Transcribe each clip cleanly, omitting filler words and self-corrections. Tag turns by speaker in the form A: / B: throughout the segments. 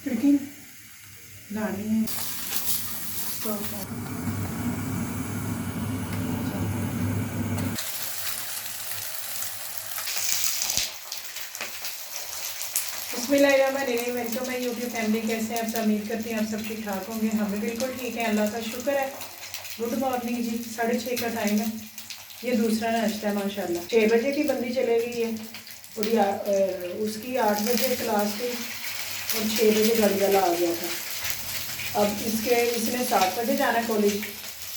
A: क्योंकि लानी है तो बिस्मिल्लाहिर्रहमानिर्रहीम। Welcome my YouTube family. कैसे हैं आप सब? उम्मीद करती हैं आप सब ठीक ठाक होंगे। हम भी बिल्कुल ठीक है, अल्लाह का शुक्र है। गुड मॉर्निंग जी। 6:30 का टाइम है। ये दूसरा नाश्ता है माशाल्लाह। 6 बजे की बंदी चले गई है और उसकी 8 बजे क्लास थी और 6 बजे गाड़ी वाला आ गया था। अब इसने 7 बजे जाना कॉलेज।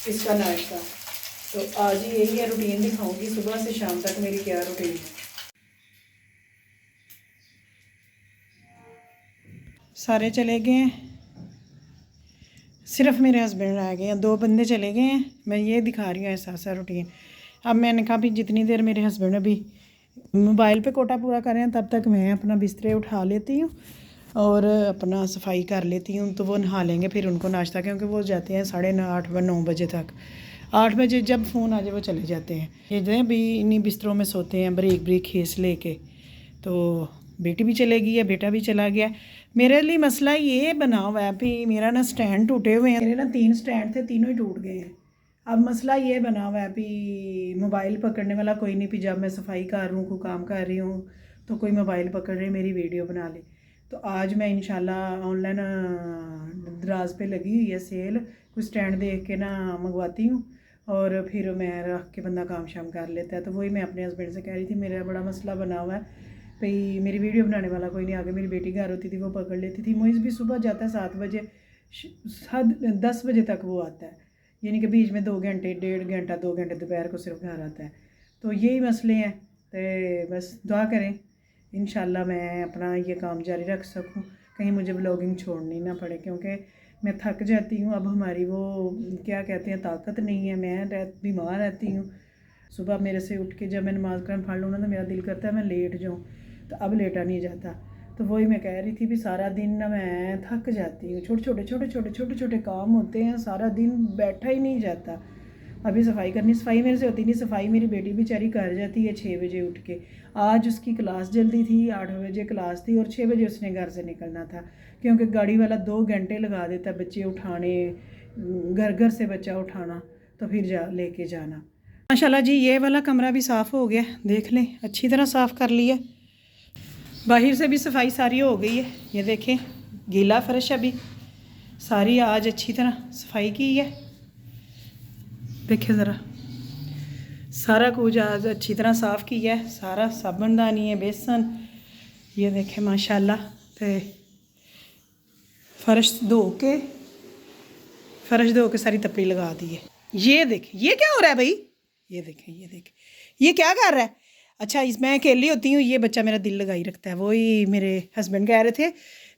A: इसका नाश्ता तो आज ही यही है, रूटीन दिखाऊंगी सुबह से शाम तक मेरी क्या रूटीन है। सारे चले गए हैं, सिर्फ मेरे हस्बैंड रह गए हैं। 2 बंदे चले गए हैं। मैं ये दिखा रही हूँ ऐसा सा रूटीन। अब मैंने कहा भी जितनी देर मेरे हस्बैंड अभी मोबाइल पे कोटा पूरा कर रहे हैं तब तक मैं अपना बिस्तरे उठा लेती हूँ और अपना सफाई कर लेती हूँ। तो वो नहा लेंगे, फिर उनको नाश्ता, क्योंकि वो जाते हैं 8:30 व 9 बजे तक। 8 बजे जब फ़ोन आ जाए वो चले जाते हैं। ये भी इन्हीं बिस्तरों में सोते हैं ब्रेक ब्रेक खींच लेके। तो बेटी भी चले गई है, बेटा भी चला गया। मेरे लिए मसला ये बना हुआ है भी मेरा ना स्टैंड टूटे हुए हैं। मेरे ना 3 स्टैंड थे, तीनों ही टूट गए हैं। अब मसला ये बना हुआ है भी मोबाइल पकड़ने वाला कोई नहीं। भी जब मैं सफाई कर रही हूँ, कोई काम कर रही हूँ तो कोई मोबाइल पकड़ रहे मेरी वीडियो बना ले। तो आज मैं इंशाल्लाह ऑनलाइन दराज पे लगी हुई है सेल, कुछ स्टैंड देख के ना मंगवाती हूँ और फिर मैं रख के बंदा काम शाम कर लेता है। तो वही मैं अपने हस्बैंड से कह रही थी, मेरा बड़ा मसला बना हुआ है भाई मेरी वीडियो बनाने वाला कोई नहीं। आगे मेरी बेटी घर होती थी, वो पकड़ लेती थी। मोइज़ भी सुबह जाता है 7 बजे, 10 बजे तक वो आता है, यानी कि बीच में 2 घंटे, 1.5 घंटा, 2 घंटे दोपहर को सिर्फ घर आता है। तो यही मसले हैं। तो बस दुआ करें इंशाल्लाह मैं अपना ये काम जारी रख सकूं, कहीं मुझे ब्लॉगिंग छोड़नी ना पड़े, क्योंकि मैं थक जाती हूँ। अब हमारी वो क्या कहते हैं ताकत नहीं है, मैं बीमार रहती हूँ। सुबह मेरे से उठ के जब मैं नमाज़ कायम पढ़ लूँ ना तो मेरा दिल करता है मैं लेट जाऊँ, तो अब लेटा नहीं जाता। तो वही मैं कह रही थी भी सारा दिन ना मैं थक जाती हूँ। छोटे छोटे काम होते हैं, सारा दिन बैठा ही नहीं जाता। अभी सफाई करनी, सफाई मेरे से होती नहीं। सफाई मेरी बेटी बेचारी कर जाती है 6 बजे उठ के। आज उसकी क्लास जल्दी थी, 8 बजे क्लास थी और 6 बजे उसने घर से निकलना था, क्योंकि गाड़ी वाला 2 घंटे लगा देता बच्चे उठाने, घर घर से बच्चा उठाना, तो फिर लेके जाना। माशाल्लाह जी ये वाला कमरा भी साफ़ हो गया, देख लें अच्छी तरह साफ़ कर लिया। बाहर से भी सफाई सारी हो गई है। ये देखें गीला फर्श अभी सारी आज अच्छी तरह सफाई की है। देखें ज़रा सारा कुछ आज अच्छी तरह साफ़ किया है। सारा साबुनदानी है, बेसन, ये देखें माशाल्लाह। तो फर्श धो के सारी तपड़ी लगा दी है। ये देखें ये क्या हो रहा है भाई, ये देखें ये क्या कर रहा है। अच्छा मैं अकेली होती हूँ, ये बच्चा मेरा दिल लगाई रखता है। वही मेरे हस्बैंड कह रहे थे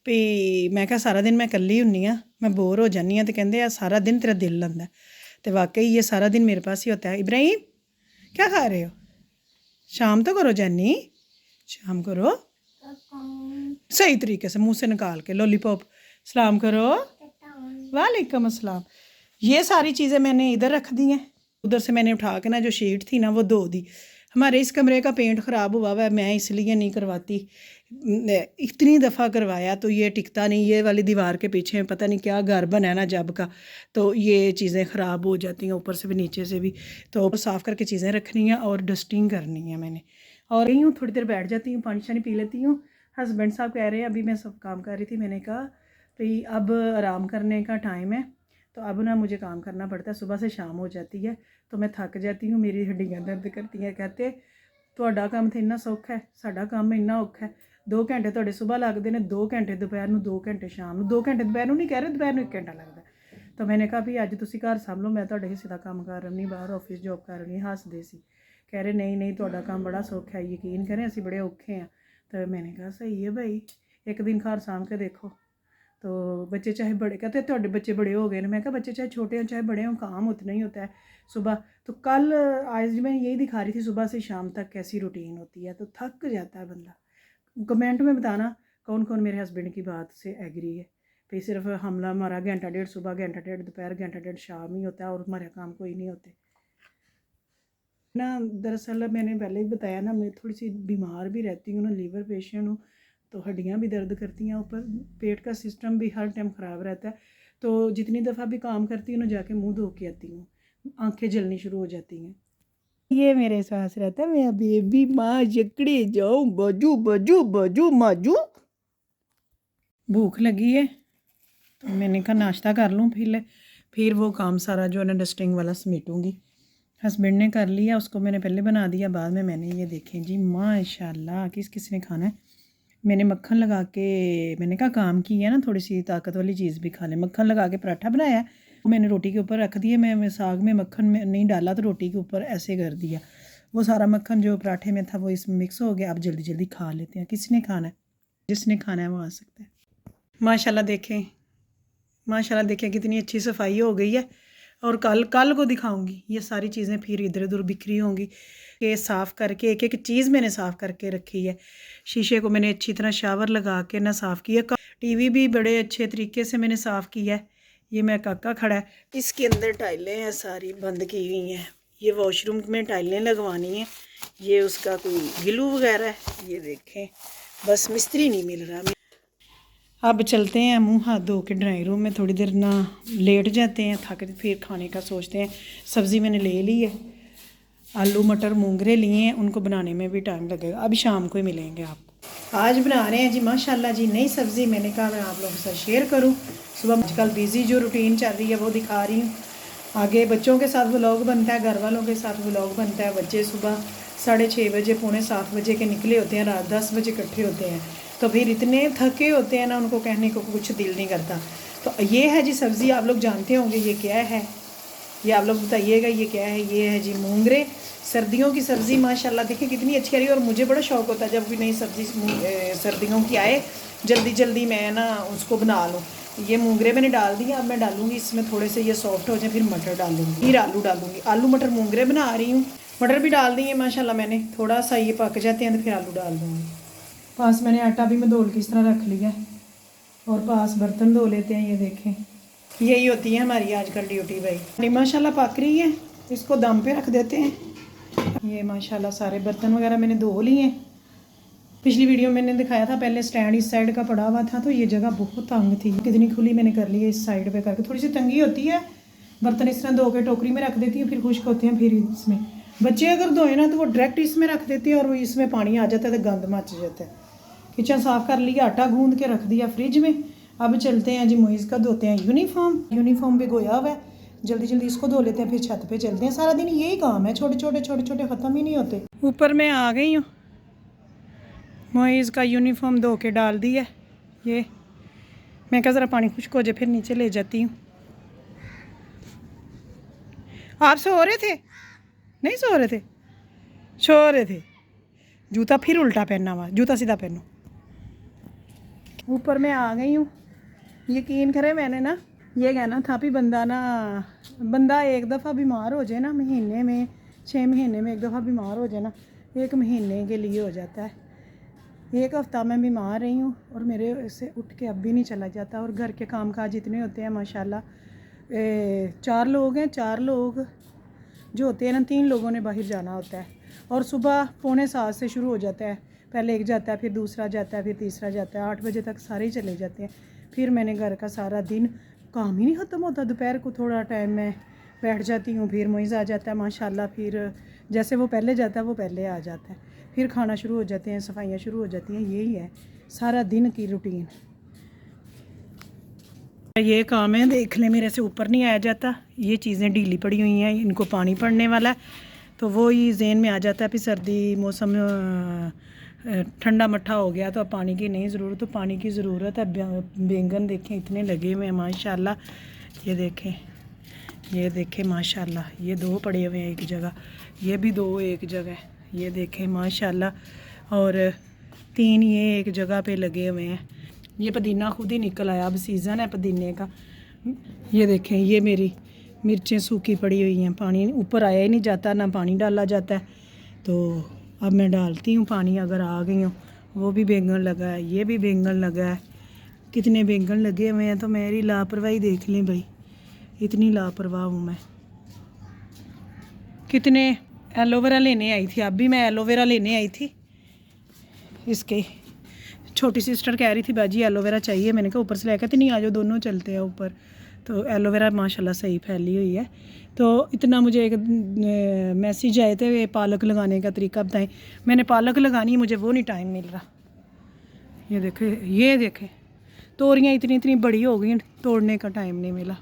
A: भी मैं क्या सारा दिन मैं कल्ली हुन्नी हाँ, मैं बोर हो जानी हाँ, तो कहते यार सारा दिन तेरा दिल लगता है। तो वाकई ये सारा दिन मेरे पास ही होता है। इब्राहिम क्या खा रहे हो? शाम तो करो जानी, शाम करो सही तरीके से मुंह से निकाल के लॉलीपॉप। सलाम करो। वालेकुम अस्सलाम। ये सारी चीज़ें मैंने इधर रख दी हैं। उधर से मैंने उठा के ना जो शीट थी ना वो धो दी। हमारे इस कमरे का पेंट ख़राब हुआ हुआ है, मैं इसलिए नहीं करवाती। इतनी दफ़ा करवाया तो ये टिकता नहीं। ये वाली दीवार के पीछे पता नहीं क्या घर बना है ना जब का, तो ये चीज़ें ख़राब हो जाती हैं ऊपर से भी नीचे से भी। तो साफ़ करके चीज़ें रखनी है और डस्टिंग करनी है मैंने। और यहीं हूँ, थोड़ी देर बैठ जाती हूँ, पानी शानी पी लेती हूँ। हस्बैंड साहब कह रहे हैं अभी मैं सब काम कर रही थी, मैंने कहा भाई अब आराम करने का टाइम है। तो अब ना मुझे काम करना पड़ता है, सुबह से शाम हो जाती है तो मैं थक जाती हूँ, मेरी हड्डियाँ दर्द करती हैं। कहते ਤੁਹਾਡਾ ਕੰਮ ਤਾਂ ਇੰਨਾ ਸੌਖਾ ਹੈ, ਸਾਡਾ ਕੰਮ ਇੰਨਾ ਔਖਾ ਹੈ। 2 ਘੰਟੇ ਤੁਹਾਡੇ ਸੁਬਹ ਲੱਗਦੇ ਨੇ, 2 ਘੰਟੇ ਦੁਪਹਿਰ ਨੂੰ, 2 ਘੰਟੇ ਸ਼ਾਮ ਨੂੰ। 2 ਘੰਟੇ ਦੁਪਹਿਰ ਨੂੰ ਨਹੀਂ ਕਹਿ ਰਹੇ, ਦੁਪਹਿਰ ਨੂੰ 1 ਘੰਟਾ ਲੱਗਦਾ। ਤਾਂ ਮੈਨੇ ਕਹਾ ਵੀ ਅੱਜ ਤੁਸੀਂ ਘਰ ਸਾਂਭ ਲਓ, ਮੈਂ ਤੁਹਾਡੇ ਹਿੱਸੇ ਦਾ ਕੰਮ ਕਰ ਰਹੀ, ਬਾਹਰ ਆਫਿਸ ਜੋਬ ਕਰ ਰਹੀ। ਹੱਸਦੇ ਸੀ, कह रहे नहीं नहीं ਤੁਹਾਡਾ काम बड़ा सौखा है, यकीन करें ਅਸੀਂ बड़े औखे हैं। तो मैंने कहा सही है भाई, एक दिन घर सामभ के देखो। तो बच्चे चाहे बड़े, कहते ਤੁਹਾਡੇ बच्चे बड़े हो गए। मैं कहा बच्चे चाहे छोटे हों चाहे बड़े हों, काम उतना ही होता है सुबह। तो कल आज मैं यही दिखा रही थी सुबह से शाम तक कैसी रूटीन होती है, तो थक जाता है बंदा। कमेंट में बताना कौन कौन मेरे हस्बैंड की बात से एग्री है भाई सिर्फ हमला हमारा 1.5 घंटा सुबह, 1.5 घंटा दोपहर, 1.5 घंटा शाम ही होता है और हमारे काम कोई नहीं होते ना। दरअसल मैंने पहले ही बताया ना, मैं थोड़ी सी बीमार भी रहती हूँ ना, लीवर पेशेंट हूँ। तो हड्डियाँ भी दर्द करती हैं, ऊपर पेट का सिस्टम भी हर टाइम ख़राब रहता है। तो जितनी दफ़ा भी काम करती हूँ ना, जाके मुंह धो के आती हूँ, आंखें जलनी शुरू हो जाती हैं। ये मेरे सास रहता है, मैं बेबी माँ जकड़े जाऊँ, बाजू बाजू बाजू माजू। भूख लगी है तो मैंने कहा नाश्ता कर लूँ, फिर वो काम सारा जो है ना डस्टिंग वाला समेटूँगी। हस्बैंड ने कर लिया, उसको मैंने पहले बना दिया, बाद में मैंने। ये देखें जी माशाल्लाह, किस ने खाना है। मैंने मक्खन लगा के, मैंने कहा काम की है ना, थोड़ी सी ताकत वाली चीज़ भी खा लें। मक्खन लगा के पराठा बनाया, मैंने रोटी के ऊपर रख दिया। मैं साग में मक्खन में नहीं डाला तो रोटी के ऊपर ऐसे कर दिया। वो सारा मक्खन जो पराठे में था वो इसमें मिक्स हो गया। अब जल्दी जल्दी खा लेते हैं। किसने खाना है? जिसने खाना है वो आ सकता है। माशाल्लाह देखें, माशाल्लाह देखें कितनी अच्छी सफाई हो गई है। और कल को दिखाऊंगी ये सारी चीज़ें फिर इधर उधर बिखरी होंगी। ये साफ़ करके एक एक चीज़ मैंने साफ़ करके रखी है। शीशे को मैंने अच्छी तरह शावर लगा के ना साफ़ किया। टीवी भी बड़े अच्छे तरीके से मैंने साफ़ किया है। ये मैं काका खड़ा है, इसके अंदर टाइलें हैं सारी बंद की हुई हैं। ये वॉशरूम में टाइलें लगवानी है। ये उसका कोई गिलू वगैरह है। ये देखें, बस मिस्त्री नहीं मिल रहा। अब चलते हैं मुंह हाथ धो के ड्राइंग रूम में, थोड़ी देर ना लेट जाते हैं, थक फिर खाने का सोचते हैं। सब्ज़ी मैंने ले ली है, आलू मटर मूंगरे लिए हैं, उनको बनाने में भी टाइम लगेगा। अभी शाम को ही मिलेंगे आपको। आज बना रहे हैं जी माशाल्लाह जी नई सब्ज़ी। मैंने कहा मैं आप लोगों के साथ शेयर करूं। सुबह आजकल बिज़ी जो रूटीन चल रही है वो दिखा रही हूँ। आगे बच्चों के साथ व्लॉग बनता है, घर वालों के साथ व्लॉग बनता है। बच्चे सुबह 6:30 बजे, 6:45 बजे के निकले होते हैं, रात 10 बजे इकट्ठे होते हैं। तो फिर इतने थके होते हैं ना, उनको कहने को कुछ दिल नहीं करता। तो ये है जी सब्ज़ी, आप लोग जानते होंगे ये क्या है, ये आप लोग बताइएगा ये क्या है। ये है जी मूंगरे, सर्दियों की सब्ज़ी। माशाल्लाह देखिए कितनी अच्छी आ रही है। और मुझे बड़ा शौक़ होता है जब भी नई सब्ज़ी सर्दियों की आए, जल्दी जल्दी मैं ना उसको बना लूँ। ये मूंगरे मैंने डाल दिया। अब मैं डालूँगी इसमें थोड़े से ये सॉफ्ट हो जाए, फिर मटर डालूँगी, फिर आलू डालूँगी। आलू मटर मूंगरे बना रही हूँ। मटर भी डाल दिए माशाल्लाह मैंने, थोड़ा सा ये पक जाते हैं तो फिर आलू डाल दूँगी। पास मैंने आटा भी मैं धोल के इस तरह रख लिया है। और पास बर्तन धो लेते हैं। ये देखें, यही होती है हमारी आजकल ड्यूटी भाई। माशाल्लाह पक रही है, इसको दम पे रख देते हैं। ये माशाल्लाह सारे बर्तन वगैरह मैंने धो लिए हैं। पिछली वीडियो मैंने दिखाया था, पहले स्टैंड इस साइड का पड़ा हुआ था तो ये जगह बहुत तंग थी। कितनी खुली मैंने कर ली है इस साइड पे करके, थोड़ी सी तंगी होती है। बर्तन इस तरह धो के टोकरी में रख देती हूँ, फिर खुश्क होते हैं। फिर इसमें बच्चे अगर धोए ना तो वो डायरेक्ट इसमें रख देते हैं और इसमें पानी आ जाता है तो गंद मच जाता है। किचन साफ़ कर लिया, आटा गूंद के रख दिया फ्रिज में। अब चलते हैं जी मोइज़ का धोते हैं यूनिफॉर्म भिगोया हुआ है, जल्दी जल्दी इसको धो लेते हैं, फिर छत पे चलते हैं। सारा दिन यही काम है, छोटे छोटे ख़त्म ही नहीं होते। ऊपर मैं आ गई हूँ, मोइज़ का यूनिफॉर्म धो के डाल दिया। ये मैं कहा ज़रा पानी खुश्क हो जाए फिर नीचे ले जाती हूँ। आप सो रहे थे? नहीं सो रहे थे, सो रहे थे। जूता फिर उल्टा पहनना हुआ, जूता सीधा पहनो। ऊपर मैं आ गई हूँ। यकीन करें मैंने ना ये कहना था भी बंदा एक दफ़ा बीमार हो जाए ना, महीने में 6 महीने में एक दफ़ा बीमार हो जाए ना, 1 महीने के लिए हो जाता है। 1 हफ़्ता मैं बीमार रही हूँ और मेरे से उठ के अब भी नहीं चला जाता। और घर के कामकाज इतने होते हैं माशाल्लाह। 4 लोग हैं, 4 लोग जो होते हैं ना, 3 लोगों ने बाहर जाना होता है। और सुबह 6:45 से शुरू हो जाता है। पहले एक जाता है, फिर दूसरा जाता है, फिर तीसरा जाता है। 8 बजे तक सारे ही चले जाते हैं। फिर मैंने घर का सारा दिन काम ही नहीं ख़त्म होता। दोपहर को थोड़ा टाइम मैं बैठ जाती हूँ, फिर मोइज़ आ जाता है माशाल्लाह। फिर जैसे वो पहले जाता है वो पहले आ जाता है, फिर खाना शुरू हो जाते हैं, सफाइयाँ शुरू हो जाती हैं। यही है सारा दिन की रूटीन। ये काम है, देख लें मेरे से ऊपर नहीं आया जाता। ये चीज़ें ढीली पड़ी हुई हैं, इनको पानी पड़ने वाला है तो वो ही ज़हन में आ जाता है। फिर सर्दी मौसम ठंडा मट्ठा हो गया तो अब पानी की नहीं ज़रूरत, तो पानी की ज़रूरत है। बैंगन देखें इतने लगे हुए हैं माशाल्लाह। ये देखें माशाल्लाह, ये 2 पड़े हुए हैं एक जगह, ये भी 2 एक जगह, ये देखें माशाल्लाह। और 3 ये एक जगह पे लगे हुए हैं। ये पुदीना खुद ही निकल आया, अब सीज़न है पुदीने का। ये देखें ये मेरी मिर्चें सूखी पड़ी हुई हैं, पानी ऊपर आया ही नहीं जाता, ना पानी डाला जाता है। तो अब मैं डालती हूँ पानी, अगर आ गई हूँ। वो भी बैंगन लगा है, ये भी बैंगन लगा है, कितने बैंगन लगे हुए हैं। तो मेरी लापरवाही देख लें भाई, इतनी लापरवाह हूँ मैं। कितने एलोवेरा लेने आई थी, अब भी मैं एलोवेरा लेने आई थी इसके छोटी सिस्टर कह रही थी बाजी एलोवेरा चाहिए, मैंने कहा ऊपर से लेकर तो नहीं, आ जाओ दोनों चलते हैं ऊपर। तो एलोवेरा माशाल्लाह सही फैली हुई है। तो इतना मुझे एक मैसेज आए थे पालक लगाने का तरीका बताएं। मैंने पालक लगानी, मुझे वो नहीं टाइम मिल रहा। ये देखे तोरियां इतनी इतनी बड़ी हो गई, तोड़ने का टाइम नहीं मिला।